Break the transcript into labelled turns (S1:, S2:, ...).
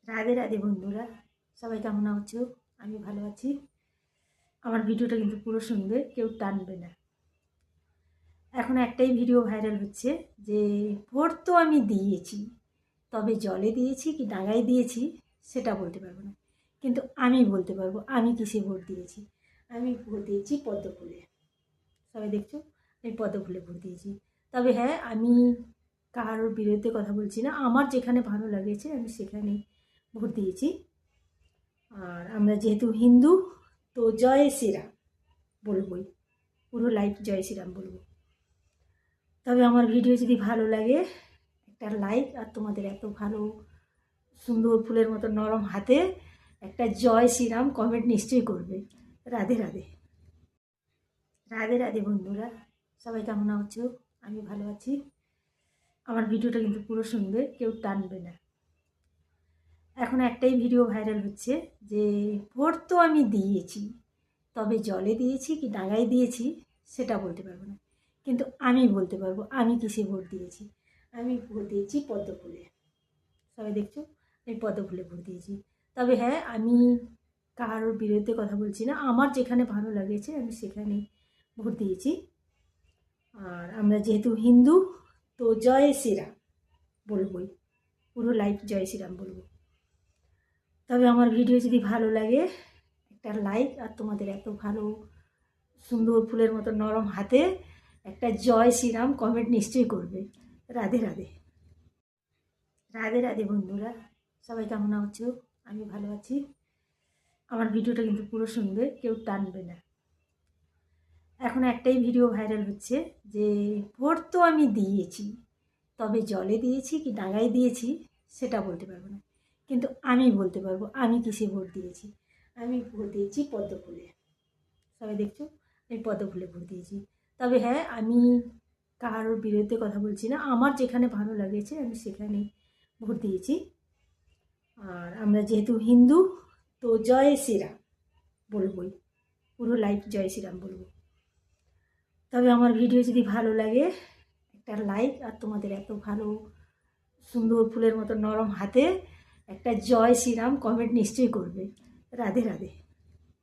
S1: রাধে রাধে বন্ধুরা, সবাই কেমন আছো? আমি ভালো আছি। আমার ভিডিওটা কিন্তু পুরো শুনবে, কেউ টানবে না। এখন একটাই ভিডিও ভাইরাল হচ্ছে যে ভোট তো আমি দিয়েছি, তবে জলে দিয়েছি কি ডাঙায় দিয়েছি সেটা বলতে পারবো না, কিন্তু আমি বলতে পারবো আমি কিসে ভোট দিয়েছি। আমি ভোট দিয়েছি পদ্ম ফুলে। সবাই দেখছো, আমি পদ্ম ফুলে ভোট দিয়েছি। তবে হ্যাঁ, আমি কারোর বিরুদ্ধে কথা বলছি না, আমার যেখানে ভালো লাগেছে আমি সেখানে ভোট দিয়েছি। আর আমরা যেহেতু হিন্দু, তো জয় শ্রীরাম বলবই, পুরো লাইফ জয় শ্রীরাম বলবো। তবে আমার ভিডিও যদি ভালো লাগে একটা লাইক, আর তোমাদের এত ভালো সুন্দর ফুলের মতো নরম হাতে একটা জয় শ্রীরাম কমেন্ট নিশ্চয়ই করবে। রাধে রাধে। রাধে রাধে বন্ধুরা, সবাই কেমন আছো? আমি ভালো আছি। আমার ভিডিওটা কিন্তু পুরো শুনবে, কেউ টানবে না। এখন একটাই ভিডিও ভাইরাল হচ্ছে যে ভোট তো আমি দিয়েছি, তবে জলে দিয়েছি কি ডাঙায় দিয়েছি সেটা বলতে পারবো না, কিন্তু আমি বলতে পারবো আমি কিসে ভোট দিয়েছি। আমি ভোট দিয়েছি পদ্ম ফুলে। সবাই দেখছো, আমি পদ্ম ফুলে ভোট দিয়েছি। তবে হ্যাঁ, আমি কারোর বিরুদ্ধে কথা বলছি না, আমার যেখানে ভালো লাগেছে আমি সেখানে ভোট দিয়েছি। আর আমরা যেহেতু হিন্দু, তো জয় শ্রীরাম বলবই, পুরো লাইফ জয় শ্রীরাম বলবো। তবে আমার ভিডিও যদি ভালো লাগে একটা লাইক, আর তোমাদের এত ভালো সুন্দর ফুলের মতো নরম হাতে একটা জয় শ্রীরাম কমেন্ট নিশ্চয়ই করবে। রাধে রাধে। রাধে রাধে বন্ধুরা, সবাই কেমন আছো? আমি ভালো আছি। আমার ভিডিওটা কিন্তু পুরো শুনবে, কেউ টানবে না। এখন একটাই ভিডিও ভাইরাল হচ্ছে যে ভোট তো আমি দিয়েছি, তবে জলে দিয়েছি কি ডাঙায় দিয়েছি সেটা বলতে পারবো না, কিন্তু আমি বলতে পারবো আমি কিসে ভোট দিয়েছি। আমি ভোট দিয়েছি পদ্ম ফুলে। সবাই দেখছো, আমি পদ্ম ফুলে ভোট দিয়েছি। তবে হ্যাঁ, আমি কারোর বিরুদ্ধে কথা বলছি না, আমার যেখানে ভালো লাগেছে আমি সেখানে ভোট দিয়েছি। আর আমরা যেহেতু হিন্দু, তো জয় শ্রীরাম বলবই, পুরো লাইফ জয় শ্রীরাম বলবো। তবে আমার ভিডিও যদি ভালো লাগে একটা লাইক, আর তোমাদের এত ভালো সুন্দর ফুলের মতো নরম হাতে একটা জয় শ্রীরাম কমেন্ট নিশ্চয়ই করবে। রাধে রাধে।